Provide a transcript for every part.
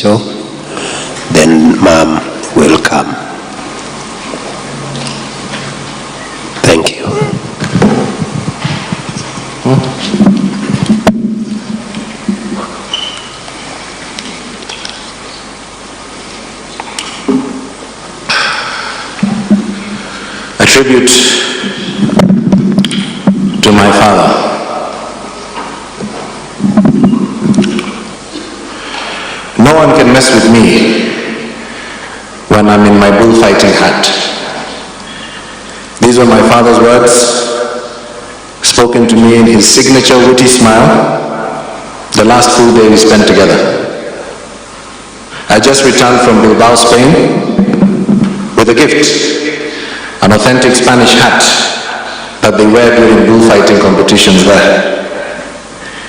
So, then Ma'am will come. Thank you. A tribute to my father. No one can mess with me when I'm in my bullfighting hat. These were my father's words, spoken to me in his signature witty smile, the last full day we spent together. I just returned from Bilbao, Spain, with a gift, an authentic Spanish hat that they wear during bullfighting competitions there.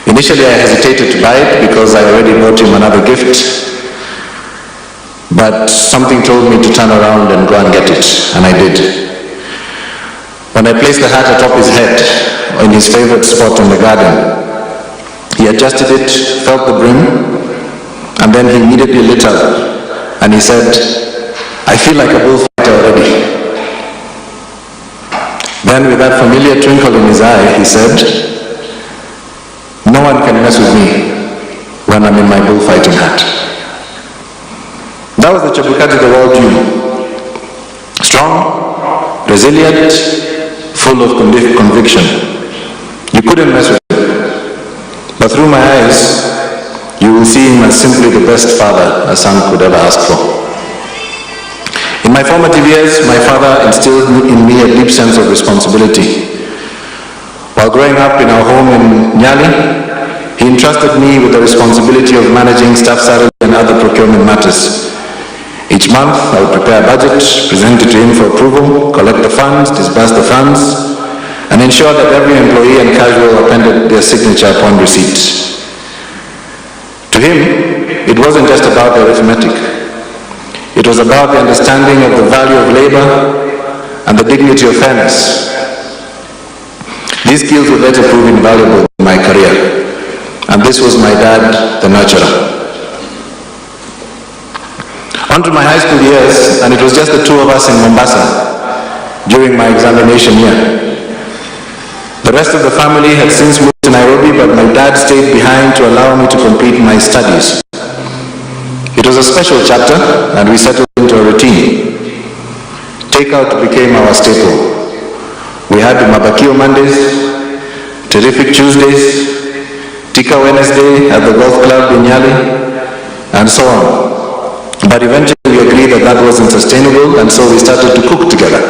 Initially I hesitated to buy it because I already bought him another gift, but something told me to turn around and go and get it, and I did. When I placed the hat atop his head, in his favorite spot in the garden, he adjusted it, felt the brim, and then he immediately lit up, and he said, "I feel like a bullfighter already." Then with that familiar twinkle in his eye, he said, "No one can mess with me when I'm in my bullfighting hat." That was the Chebukati the world knew. Strong, resilient, full of conviction. You couldn't mess with him. But through my eyes, you will see him as simply the best father a son could ever ask for. In my formative years, my father instilled in me a deep sense of responsibility. While growing up in our home in Nyali, he entrusted me with the responsibility of managing staff salary and other procurement matters. Each month, I would prepare a budget, present it to him for approval, collect the funds, disburse the funds, and ensure that every employee and casual appended their signature upon receipt. To him, it wasn't just about the arithmetic. It was about the understanding of the value of labor and the dignity of fairness. These skills would later prove invaluable in my career, and this was my dad, the nurturer. On to my high school years, and it was just the two of us in Mombasa during my examination year. The rest of the family had since moved to Nairobi, but my dad stayed behind to allow me to complete my studies. It was a special chapter, and we settled into a routine. Takeout became our staple. We had Mabakio Mondays, Terrific Tuesdays, Tika Wednesday at the golf club in Nyali, and so on. But eventually we agreed that that wasn't sustainable, and so we started to cook together.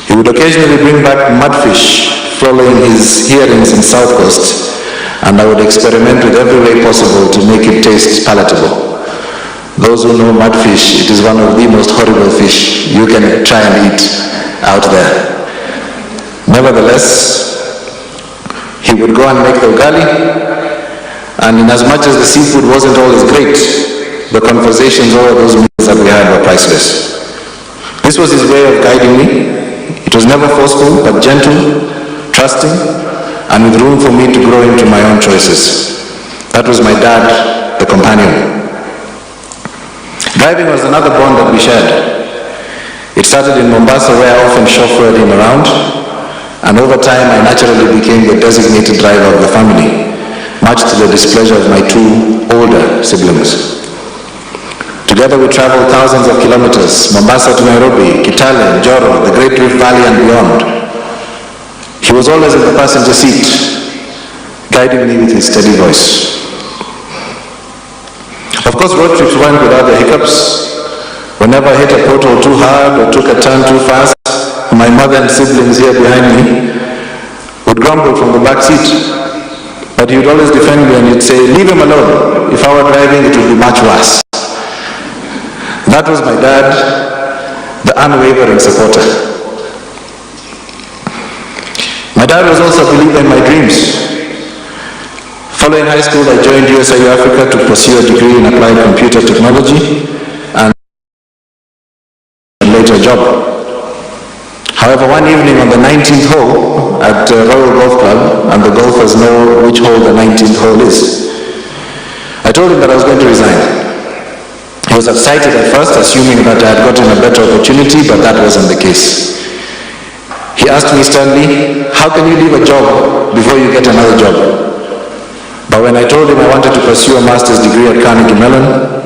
He would occasionally bring back mudfish following his hearings in South Coast, and I would experiment with every way possible to make it taste palatable. Those who know mudfish, it is one of the most horrible fish you can try and eat out there. Nevertheless, he would go and make the ugali, and in as much as the seafood wasn't always great, the conversations over those meals that we had were priceless. This was his way of guiding me. It was never forceful, but gentle, trusting, and with room for me to grow into my own choices. That was my dad, the companion. Driving was another bond that we shared. It started in Mombasa, where I often chauffeured him around, and over time I naturally became the designated driver of the family, much to the displeasure of my two older siblings. Together we traveled thousands of kilometers, Mombasa to Nairobi, Kitale, Njoro, the Great Rift Valley and beyond. He was always in the passenger seat, guiding me with his steady voice. Of course, road trips weren't without the hiccups. Whenever I hit a pothole too hard or took a turn too fast, my mother and siblings here behind me would grumble from the back seat. But he would always defend me and he'd say, "Leave him alone. If I were driving, it would be much worse." That was my dad, the unwavering supporter. My dad was also a believer in my dreams. Following high school, I joined USA Africa to pursue a degree in applied computer technology and later a job. However, one evening on the 19th hole at Royal Golf Club, and the golfers know which hole the 19th hole is, I told him that I was going to resign. He was excited at first, assuming that I had gotten a better opportunity, but that wasn't the case. He asked me sternly, how can you leave a job before you get another job? But when I told him I wanted to pursue a master's degree at Carnegie Mellon,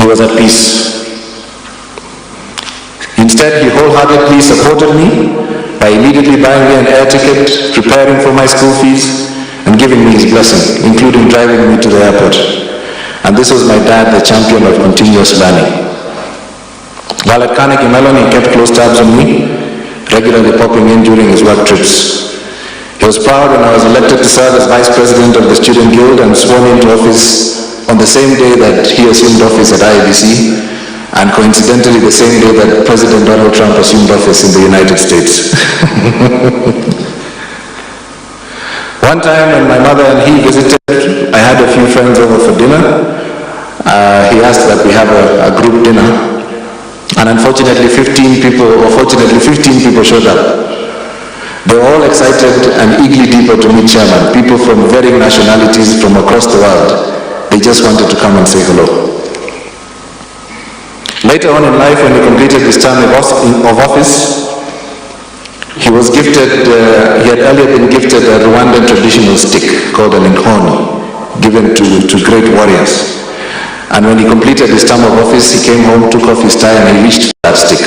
he was at peace. Instead, he wholeheartedly supported me by immediately buying me an air ticket, preparing for my school fees, and giving me his blessing, including driving me to the airport. And this was my dad, the champion of continuous learning. While at Carnegie Mellon, he kept close tabs on me, regularly popping in during his work trips. He was proud when I was elected to serve as Vice President of the Student Guild and sworn into office on the same day that he assumed office at IABC, and coincidentally the same day that President Donald Trump assumed office in the United States. One time when my mother and he visited, I had a few friends over for dinner. He asked that we have a group dinner, and unfortunately 15 people showed up. They were all excited and eagerly eager to meet Chairman, people from varying nationalities from across the world. They just wanted to come and say hello. Later on in life, when he completed his term of office, he was gifted, he had earlier been gifted a Rwandan traditional stick called an inhoni, given to great warriors. And when he completed his term of office, he came home, took off his tie, and he reached for that stick.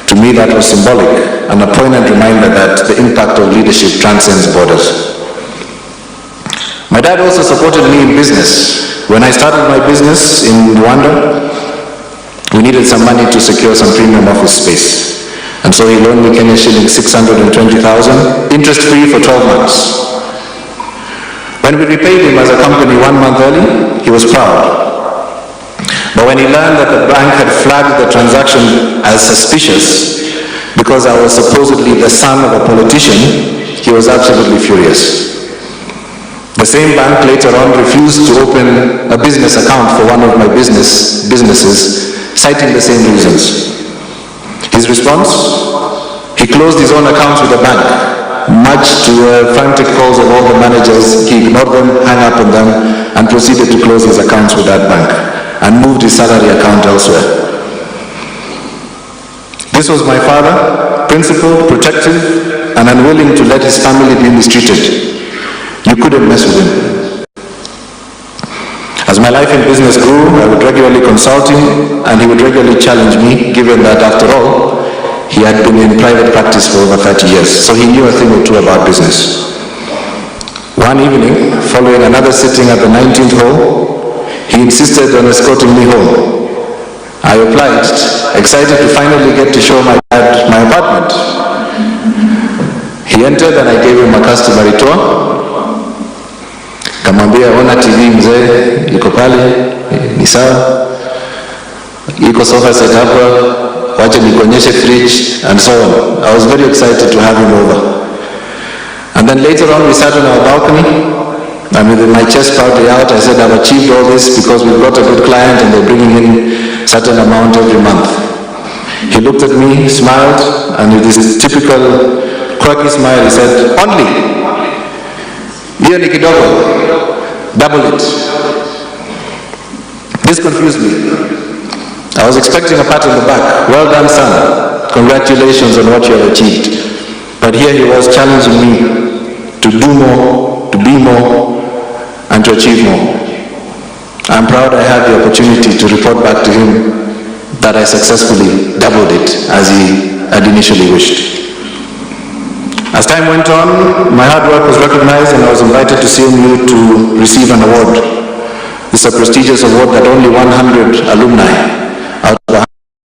To me, that was symbolic and a poignant reminder that the impact of leadership transcends borders. My dad also supported me in business. When I started my business in Rwanda, we needed some money to secure some premium office space. And so he loaned me Kenya shillings 620,000, interest-free for 12 months. When we repaid him as a company 1 month early, he was proud. But when he learned that the bank had flagged the transaction as suspicious because I was supposedly the son of a politician, he was absolutely furious. The same bank later on refused to open a business account for one of my businesses, citing the same reasons. His response? He closed his own accounts with the bank. Much to frantic calls of all the managers, he ignored them, hung up on them, and proceeded to close his accounts with that bank and moved his salary account elsewhere. This was my father, principled, protective, and unwilling to let his family be mistreated. You couldn't mess with him. As my life in business grew, I would regularly consult him, and he would regularly challenge me, given that, after all, he had been in private practice for over 30 years, so he knew a thing or two about business. One evening, following another sitting at the 19th hole, he insisted on escorting me home. I obliged, excited to finally get to show my dad my apartment. He entered and I gave him a customary tour. Kamwambia, ona TV mzee, iko pale, ni sawa. Iko sofa set hapa, wacha nikuonyeshe fridge, and so on. I was very excited to have him over. And then later on we sat on our balcony, and with my chest proudly out, I said, I've achieved all this because we've got a good client and they're bringing in certain amount every month. He looked at me, smiled, and with this typical quirky smile, he said, only. Hiyo ni kidogo, double it. This confused me. I was expecting a pat on the back. Well done, son. Congratulations on what you have achieved. But here he was challenging me to do more, to be more, and to achieve more. I'm proud I had the opportunity to report back to him that I successfully doubled it as he had initially wished. As time went on, my hard work was recognized and I was invited to CMU to receive an award. It's a prestigious award that only 100 alumni out of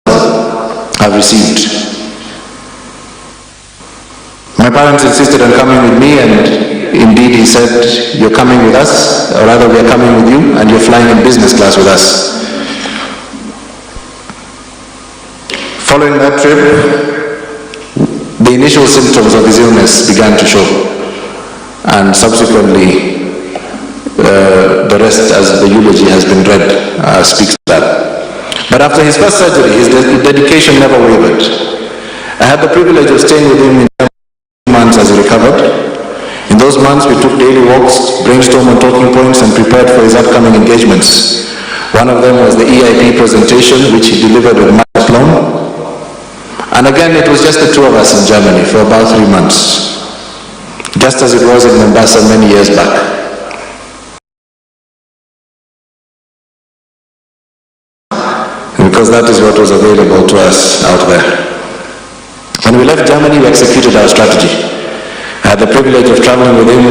100 have received. My parents insisted on coming with me, and indeed he said, you're coming with us, or rather we are coming with you, and you're flying in business class with us. Following that trip, the initial symptoms of his illness began to show, and subsequently the rest, as the eulogy has been read, speaks to that. But after his first surgery, his dedication never wavered. I had the privilege of staying with him in months as he recovered. In those months, we took daily walks, brainstormed on talking points, and prepared for his upcoming engagements. One of them was the EIP presentation, which he delivered with much aplomb. And again, it was just the two of us in Germany for about 3 months, just as it was in Mombasa many years back. Because that is what was available to us out there. When we left Germany, we executed our strategy. I had the privilege of traveling with him